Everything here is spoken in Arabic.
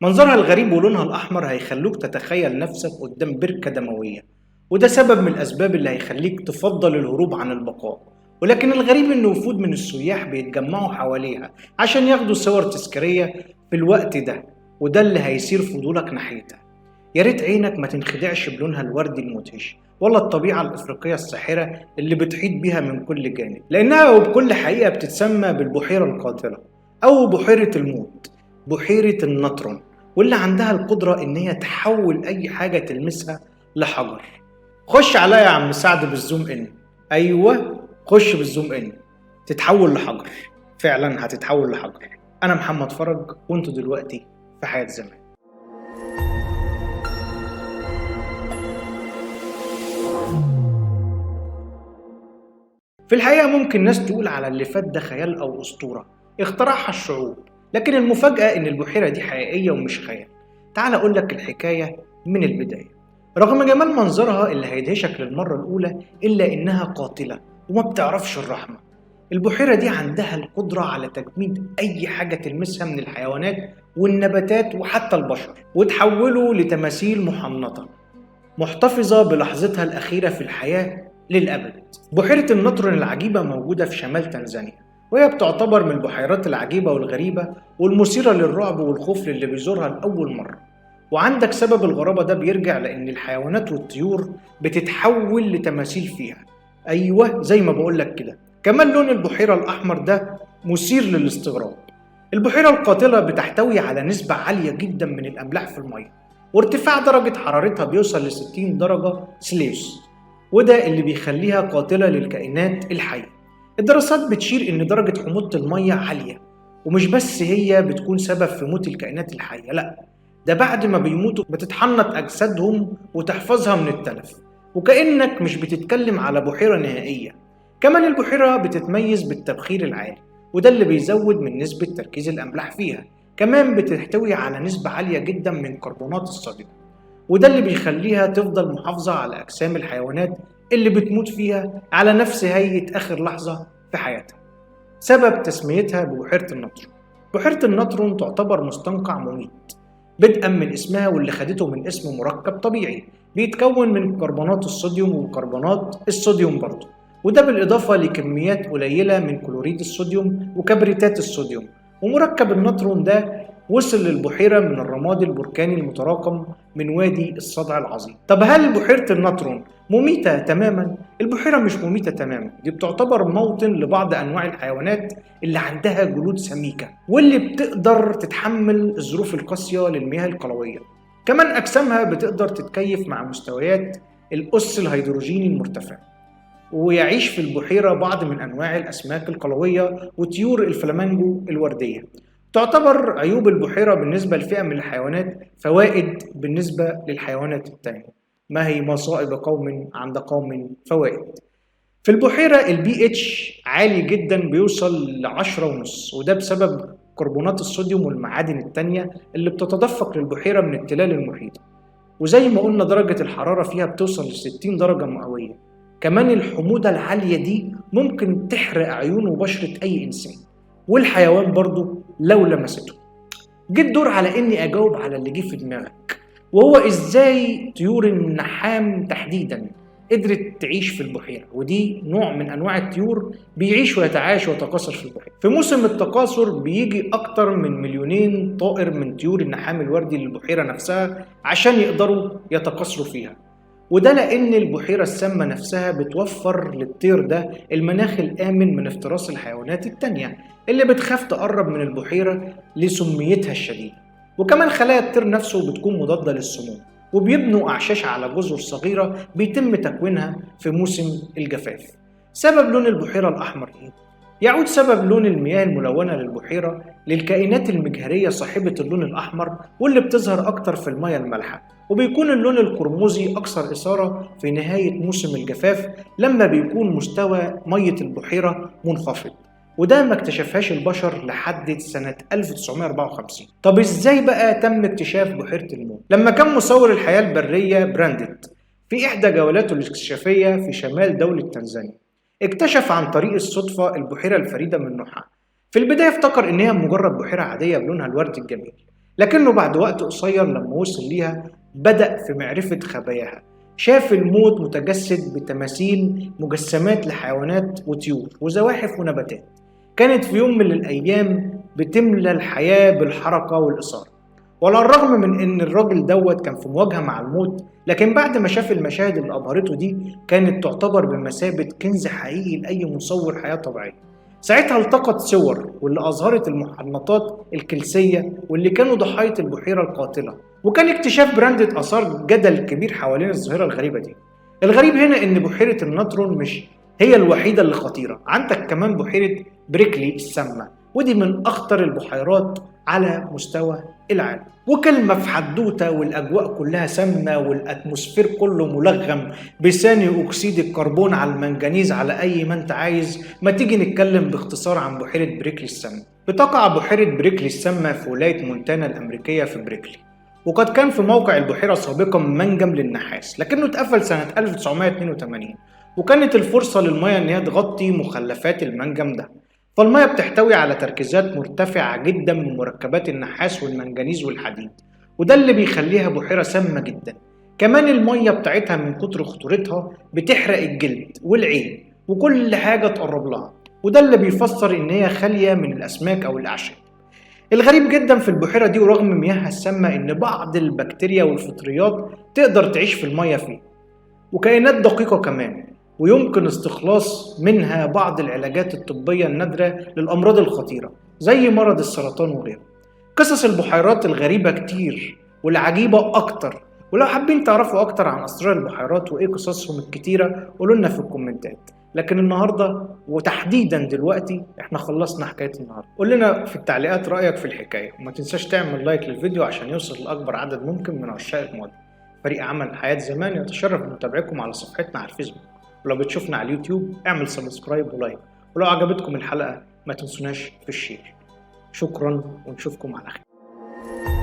منظرها الغريب ولونها الأحمر هيخلوك تتخيل نفسك قدام بركة دموية، وده سبب من الأسباب اللي هيخليك تفضل الهروب عن البقاء. ولكن الغريب إن وفود من السياح بيتجمعوا حواليها عشان ياخدوا صور تذكارية في الوقت ده، وده اللي هيثير فضولك ناحيتها. يا ريت عينك ما تنخدعش بلونها الوردي المدهش ولا الطبيعة الإفريقية الساحرة اللي بتحيط بيها من كل جانب، لأنها وبكل حقيقة بتتسمى بالبحيرة القاتلة أو بحيرة الموت، بحيرة النطرون، واللي عندها القدرة إن هي تحول أي حاجة تلمسها لحجر. خش عليا يا عم سعد بالزوم إن. أيوة، خش بالزوم إن. تتحول لحجر، فعلا هتتحول لحجر. أنا محمد فرج، وأنتوا دلوقتي في حياة زمان. في الحقيقة ممكن ناس تقول على اللي فات ده خيال أو أسطورة اخترعها الشعوب، لكن المفاجأة إن البحيرة دي حقيقية ومش خيال. تعال أقول لك الحكاية من البداية. رغم جمال منظرها اللي هيدهشك للمرة الأولى، إلا إنها قاتلة وما بتعرفش الرحمة. البحيرة دي عندها القدرة على تجميد أي حاجة تلمسها من الحيوانات والنباتات وحتى البشر، وتحوله لتماثيل محنطة محتفظة بلحظتها الأخيرة في الحياة للأبد. بحيرة النطرون العجيبة موجودة في شمال تنزانيا، وهي بتعتبر من البحيرات العجيبة والغريبة والمثيرة للرعب والخوف للي بيزورها لأول مرة. وعندك سبب الغرابة ده بيرجع لأن الحيوانات والطيور بتتحول لتماثيل فيها. أيوة، زي ما بقولك كده. كمان لون البحيرة الأحمر ده مثير للاستغراب. البحيرة القاتلة بتحتوي على نسبة عالية جدا من الأملاح في المية، وارتفاع درجة حرارتها بيوصل ل60 درجة سليوس، وده اللي بيخليها قاتلة للكائنات الحية. الدراسات بتشير إن درجة حموضة المية عالية، ومش بس هي بتكون سبب في موت الكائنات الحية، لأ، ده بعد ما بيموتوا بتتحنط أجسادهم وتحفظها من التلف، وكأنك مش بتتكلم على بحيرة نهائية. كمان البحيرة بتتميز بالتبخير العالي، وده اللي بيزود من نسبة تركيز الأملاح فيها. كمان بتحتوي على نسبة عالية جدا من كربونات الصوديوم، وده اللي بيخليها تفضل محافظة على أجسام الحيوانات اللي بتموت فيها على نفس هيئة آخر لحظة في حياتها. سبب تسميتها ببحيرة النطرون. بحيرة النطرون تعتبر مستنقع مميت، بدءا من اسمها واللي خدته من اسم مركب طبيعي بيتكون من كربونات الصوديوم وكربونات الصوديوم برضه، وده بالإضافة لكميات قليلة من كلوريد الصوديوم وكبريتات الصوديوم. ومركب النطرون ده وصل للبحيرة من الرماد البركاني المتراكم من وادي الصدع العظيم. طب هل بحيرة النطرون مميتة تماما؟ البحيرة مش مميتة تماما، دي بتعتبر موطن لبعض أنواع الحيوانات اللي عندها جلود سميكة واللي بتقدر تتحمل الظروف القاسية للمياه القلوية. كمان أجسامها بتقدر تتكيف مع مستويات الأس الهيدروجيني المرتفع، ويعيش في البحيرة بعض من أنواع الأسماك القلوية وطيور الفلامنجو الوردية. تعتبر عيوب البحيرة بالنسبة لفئة من الحيوانات فوائد بالنسبة للحيوانات التانية. ما هي مصائب قوم عند قوم فوائد. في البحيرة البي اتش عالي جدا، بيوصل ل10.5، وده بسبب كربونات الصوديوم والمعادن التانية اللي بتتدفق للبحيرة من التلال المحيطة. وزي ما قلنا درجة الحرارة فيها بتوصل ل60 درجة مئوية. كمان الحموضة العالية دي ممكن تحرق عيون وبشرة أي إنسان والحيوان برضو لو لمسته. جه الدور على إني أجاوب على اللي جه في دماغك، وهو إزاي طيور النحام تحديدا قدرت تعيش في البحيرة. ودي نوع من أنواع الطيور بيعيش ويتعايش ويتكاثر في البحيرة. في موسم التكاثر بيجي أكتر من 2,000,000 طائر من طيور النحام الوردي للبحيرة نفسها عشان يقدروا يتكاثروا فيها. وده لأن البحيرة السامة نفسها بتوفر للطير ده المناخ الآمن من افتراس الحيوانات التانية اللي بتخاف تقرب من البحيرة لسميتها الشديدة. وكمان خلايا الطير نفسه بتكون مضادة للسموم، وبيبنوا أعشاش على جزر صغيرة بيتم تكوينها في موسم الجفاف. سبب لون البحيرة الأحمر إيه؟ يعود سبب لون المياه الملونة للبحيرة للكائنات المجهرية صاحبة اللون الأحمر، واللي بتظهر أكتر في المياه المالحة، وبيكون اللون القرمزي أكثر إثارة في نهاية موسم الجفاف لما بيكون مستوى مية البحيرة منخفض، وده ما اكتشفهاش البشر لحد سنة 1954. طب ازاي بقى تم اكتشاف بحيرة الموت؟ لما كان مصور الحياة البرية براندت في إحدى جولاته الاكتشافية في شمال دولة تنزانيا، اكتشف عن طريق الصدفة البحيرة الفريدة من نوعها. في البداية افتكر إنها مجرد بحيرة عادية بلونها الوردي الجميل، لكنه بعد وقت قصير لما وصل ليها بدأ في معرفة خباياها. شاف الموت متجسد بتماثيل مجسمات لحيوانات وطيور وزواحف ونباتات كانت في يوم من الأيام بتملى الحياة بالحركة والإثارة. وعلى الرغم من إن الراجل كان في مواجهة مع الموت، لكن بعد ما شاف المشاهد اللي أبهرته دي كانت تعتبر بمثابة كنز حقيقي لأي مصور حياة طبيعية. ساعتها التقط صور واللي أظهرت المحنطات الكلسية واللي كانوا ضحايا البحيرة القاتلة، وكان اكتشاف براندة أثار جدل كبير حوالين الظاهرة الغريبة دي. الغريب هنا إن بحيرة النطرون مش هي الوحيدة اللي خطيرة، عندك كمان بحيرة بريكلي السامة، ودي من أخطر البحيرات على مستوى العالم. وكلمة في حدوتة والأجواء كلها سامة والأتموسفير كله ملغم بثاني أكسيد الكربون على المنجنيز على أي ما أنت عايز. ما تيجي نتكلم باختصار عن بحيرة بريكلي السامة. بتقع بحيرة بريكلي السامة في ولاية مونتانا الأمريكية في بريكلي، وقد كان في موقع البحيرة سابقا منجم للنحاس لكنه اتقفل سنة 1982، وكانت الفرصة للمياه إن هي تغطي مخلفات المنجم ده. فالمياه بتحتوي على تركيزات مرتفعة جدا من مركبات النحاس والمنجنيز والحديد، وده اللي بيخليها بحيرة سامة جدا. كمان المياه بتاعتها من كتر خطورتها بتحرق الجلد والعين وكل حاجة تقرب لها، وده اللي بيفسر إن هي خالية من الأسماك أو الأعشاب. الغريب جدا في البحيرة دي ورغم مياهها السامة إن بعض البكتيريا والفطريات تقدر تعيش في المياه فيه، وكائنات دقيقة كمان، ويمكن استخلاص منها بعض العلاجات الطبية النادرة للأمراض الخطيرة زي مرض السرطان وغيره. قصص البحيرات الغريبة كتير والعجيبة أكتر، ولو حابين تعرفوا أكتر عن أسرار البحيرات وإيه قصصهم الكتيرة قولوا لنا في الكومنتات. لكن النهاردة وتحديدا دلوقتي احنا خلصنا حكاية النهاردة. قول لنا في التعليقات رأيك في الحكاية، وما تنساش تعمل لايك للفيديو عشان يوصل لأكبر عدد ممكن من عشاق المواد. فريق عمل حياة زمان يتشرف بمتابعتكم على صفحتنا على الفيسبوك، ولو بتشوفنا على اليوتيوب اعمل سبسكرايب ولايك، ولو عجبتكم الحلقة ما تنسوناش في الشير. شكرا ونشوفكم على خير.